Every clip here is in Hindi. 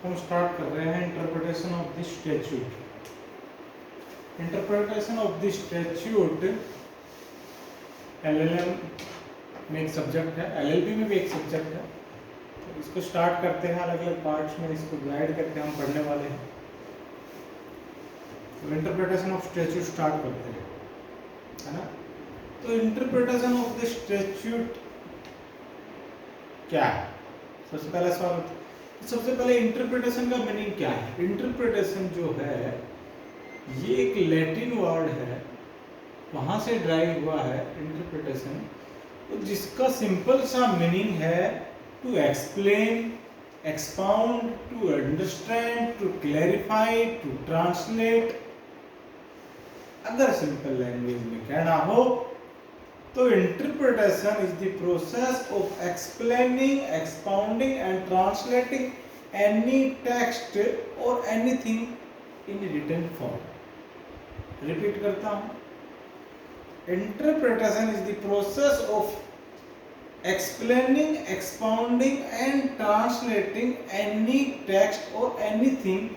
हम स्टार्ट कर रहे हैं interpretation of the statute. Interpretation of the statute LLM में एक सब्जेक्ट है, एलएलबी में भी एक सब्जेक्ट है। तो इसको स्टार्ट करते हैं, अलग अलग पार्ट्स में इसको डिवाइड करके हम पढ़ने वाले हैं। तो इंटरप्रिटेशन ऑफ स्टैट्यूट स्टार्ट करते हैं, है ना। तो इंटरप्रिटेशन ऑफ द स्टैट्यूट क्या है? सबसे पहला सवाल, सबसे पहले इंटरप्रिटेशन का मीनिंग क्या है? इंटरप्रिटेशन जो है ये एक लैटिन वर्ड है, वहां से ड्राइव हुआ है इंटरप्रिटेशन, तो जिसका सिंपल सा मीनिंग है to explain, expound, to understand, to clarify, to translate. अगर सिंपल लैंग्वेज में कहना हो तो interpretation is the process of explaining, expounding and translating any text or anything in written form. Repeat करता हूं, interpretation is the process of explaining, expounding and translating any text or anything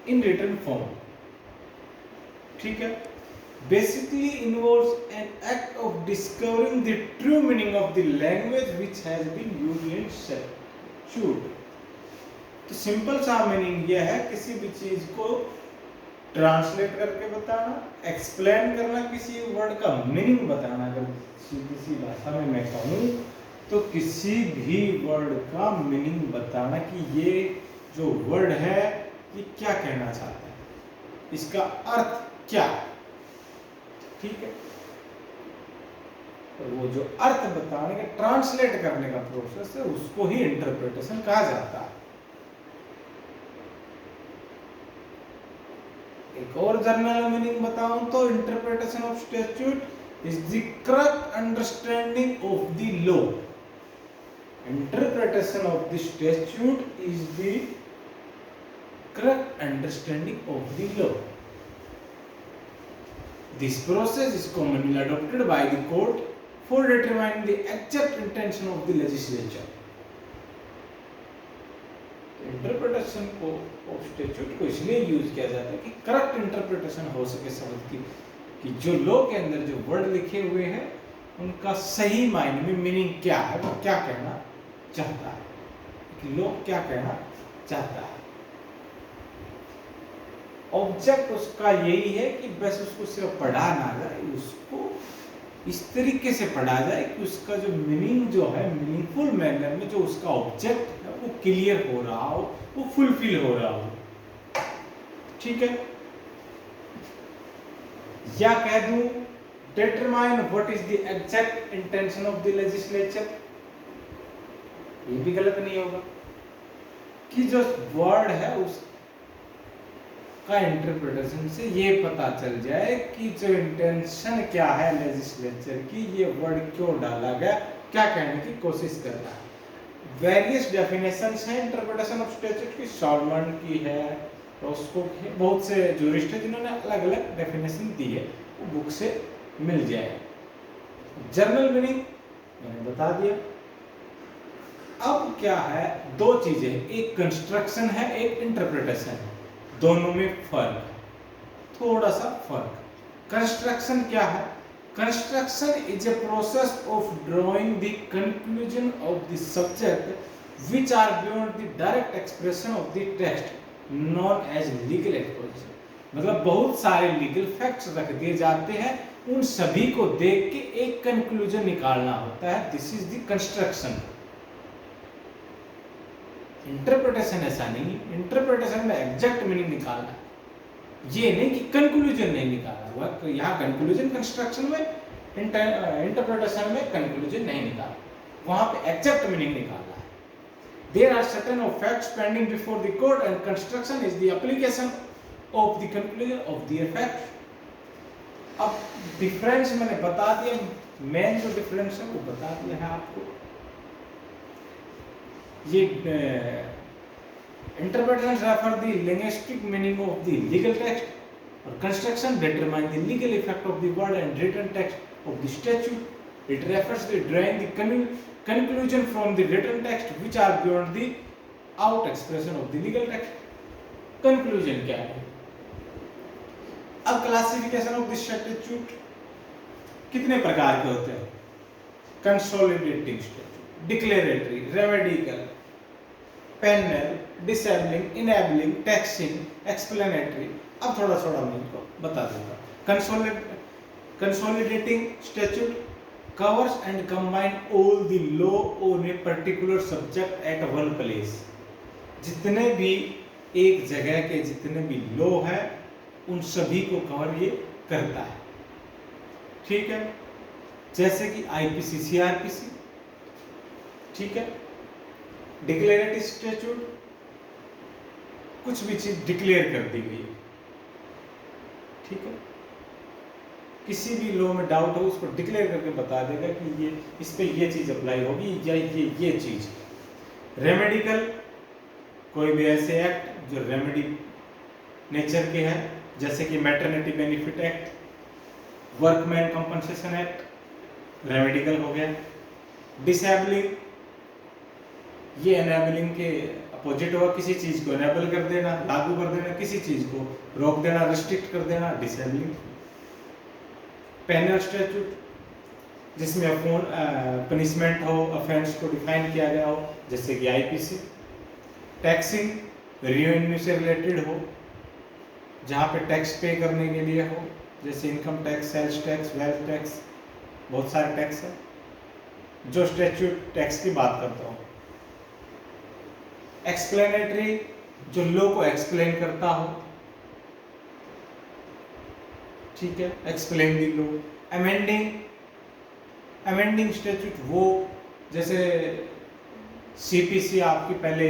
in written form. ठीक है। Basically involves an act of discovering the true meaning of the language which has been used in statute। तो सिंपल सा मीनिंग यह है किसी भी चीज को ट्रांसलेट करके बताना, एक्सप्लेन करना, किसी वर्ड का मीनिंग बताना। अगर किसी भाषा में मैं कहूँ तो किसी भी वर्ड का मीनिंग बताना कि ये जो वर्ड है ये क्या कहना चाहता है, इसका अर्थ क्या है। ठीक है। तो वो जो अर्थ बताने का, ट्रांसलेट करने का प्रोसेस है, उसको ही इंटरप्रिटेशन कहा जाता है। एक और जनरल मीनिंग बताऊं तो interpretation of statute is the correct understanding of the law. Interpretation of the statute is the correct understanding of the law. This process is commonly adopted by the court for determining the exact intention of the legislature। Interpretation को ऑफ स्टैट्यूट को इसलिए यूज किया जाता है कि करेक्ट इंटरप्रिटेशन हो सके शब्द की, कि जो लॉ के अंदर जो वर्ड लिखे हुए हैं उनका सही मायने में मीनिंग क्या है, वो क्या कहना चाहता है, कि लॉ क्या कहना चाहता है। ऑब्जेक्ट उसका यही है कि बस उसको सिर्फ पढ़ा ना जाए, उसको इस तरीके से पढ़ा जाए कि उसका जो मीनिंग जो है, मीनिंगफुल मैनर में जो उसका ऑब्जेक्ट है वो क्लियर हो रहा हो, वो फुलफिल हो रहा हो। ठीक है। या कह दूं determine what is the exact intention of the legislature, ये भी गलत नहीं होगा कि जो वर्ड है उस का इंटरप्रिटेशन से ये पता चल जाए कि जो इंटेंशन क्या है लेजिस्लेचर की, ये वर्ड क्यों डाला गया, क्या कहने की कोशिश कर रहा है। वेरियस डेफिनेशंस हैं इंटरप्रिटेशन ऑफ स्टैट्यूट की, सॉल्मन की है, रोस्को की है, बहुत से ज्यूरिस्ट हैं जिन्होंने अलग अलग डेफिनेशन दी है, वो बुक से मिल जाए। जनरल मीनिंग मैंने बता दिया। अब क्या है, दो चीजें, एक कंस्ट्रक्शन है, एक इंटरप्रिटेशन है, दोनों में फर्क, थोड़ा सा फर्क। कंस्ट्रक्शन क्या है? Construction is a process of drawing the conclusion of the subject which are beyond the direct expression of the text known as legal exposition. मतलब बहुत सारे लीगल फैक्ट्स रख दिए जाते हैं, उन सभी को देख के एक कंक्लूजन निकालना होता है। This is the construction. Interpretation ऐसा नहीं, इंटरप्रिटेशन में एग्जैक्ट मीनिंग निकालना है, ये नहीं कि कंक्लूजन नहीं निकाला हुआ। तो यहाँ कंक्लूजन कंस्ट्रक्शन में, इंटरप्रिटेशन में कंक्लूजन नहीं निकाला, वहां पे एग्जैक्ट मीनिंग निकालना है। There are certain of facts pending before the court and construction is the application of the conclusion of the fact. अब डिफरेंस मैंने बता दिया, मेन जो डिफरेंस है वो बता दिया है आपको। ये interpretation refer the linguistic meaning of the legal text or construction determine the legal effect of the word and written text of the statute. It refers the drawing the conclusion from the written text which are beyond the out expression of the legal text. Conclusion क्या है? अब क्लासिफिकेशन ऑफ द स्टैट्यूट कितने प्रकार के होते हैं? Consolidating statute, declaratory, remedial, penal, disabling, enabling, taxing, explanatory. अब थोड़ा थोड़ा मैं इनको बता देता हूँ। Consolidating statute covers and combine all the law on a particular subject at one place। जितने भी एक जगह के जितने भी लॉ है उन सभी को कवर ये करता है, ठीक है। जैसे कि आईपीसी, सीआरपीसी, ठीक है। डिक्लेरेटिव स्टैट्यूट, कुछ भी चीज डिक्लेयर कर दी गई, ठीक है। किसी भी लॉ में डाउट हो उसको डिक्लेयर करके बता देगा कि ये इस पे ये चीज अप्लाई होगी या ये चीज। रेमेडिकल, कोई भी ऐसे एक्ट जो रेमेडी नेचर के हैं, जैसे कि maternity benefit act, workman compensation act, remedial हो गया। डिसेबलिंग, ये एनेबलिंग के अपोजिट होगा, किसी चीज को एनेबल कर देना, लागू कर देना, किसी चीज को रोक देना, रिस्ट्रिक्ट कर देना, डिसेबलिंग। पेनल स्टैट्यूट, जिसमें पनिशमेंट हो, ऑफेंस को डिफाइन किया गया हो, जैसे कि आईपीसी। टैक्सिंग, रेवेन्यू से रिलेटेड हो, जहाँ पे टैक्स पे करने के लिए हो, जैसे income tax, sales tax, wealth tax, बहुत सारे टैक्स है जो स्टैट्यूट टैक्स की बात करता हूँ। एक्सप्लेनेटरी, जो लॉ को एक्सप्लेन करता हो, ठीक है, explain the law. Amending statute, वो जैसे सीपीसी आपकी पहले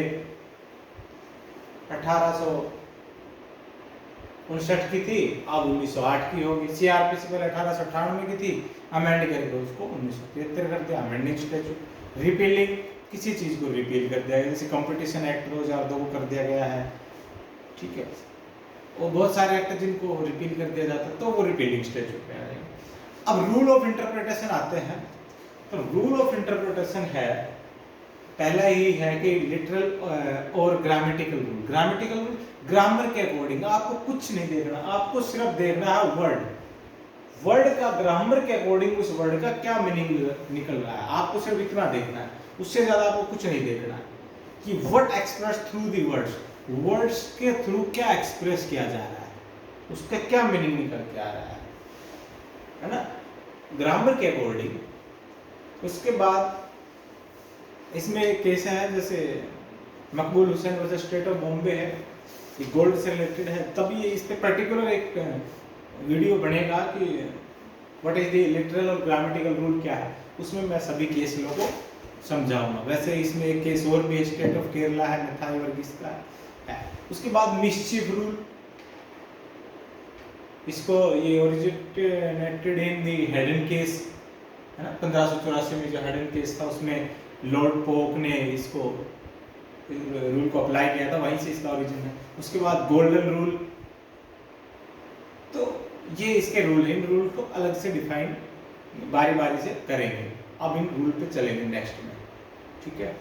1859 की थी, अब 1908 की होगी। सीआरपीसी पहले 1898 की थी, अमेंड करके उसको 1973 कर दिया, अमेंडिंग स्टैट्यूट। रिपीलिंग, किसी चीज को रिपील कर दिया गया, जैसे कंपटीशन एक्ट 2002 को कर दिया गया है, ठीक है। और बहुत सारे एक्ट जिनको रिपील कर दिया जाता है तो वो रिपीलिंग स्टैट्यूट में आ जाएंगे। अब रूल ऑफ इंटरप्रिटेशन आते हैं, तो रूल ऑफ इंटरप्रिटेशन है, पहला ही है कि लिटरल और grammatical rule. Grammatical rule, grammar के अकॉर्डिंग आपको कुछ नहीं देखना, आपको सिर्फ देखना है वर्ड का ग्रामर के अकॉर्डिंग उस वर्ड का क्या मीनिंग निकल रहा है, आपको सिर्फ इतना देखना है, उससे ज्यादा आपको कुछ नहीं देखना है कि what express through the words के थ्रू क्या एक्सप्रेस किया जा रहा है, उसका क्या मीनिंग निकल के आ रहा है ना, ग्रामर के अकॉर्डिंग। उसके बाद इसमें एक केस है, जैसे मकबूल Hussain versus state of Bombay है, ये गोल्ड से रिलेटेड है, तब ये इस पे पर्टिकुलर एक वीडियो बनेगा कि व्हाट इज द लिटरल और ग्रामेटिकल रूल क्या है, उसमें मैं सभी केस लोगों को समझाऊंगा। वैसे इसमें एक केस और भी स्टेट ऑफ केरला है, मेथाई वर्गीस का है। उसके बाद मिस्चीफ रूल, इसको ये originated in the Hayden case है ना, 1584 में जो हेडन केस था उसमें लॉर्ड पोक ने इसको रूल को अप्लाई किया था, वहीं से इसका ओरिजिन है। उसके बाद गोल्डन रूल, तो ये इसके रूल, इन रूल को अलग से डिफाइन बारी बारी से करेंगे। अब इन रूल पे चलेंगे नेक्स्ट में, ठीक है।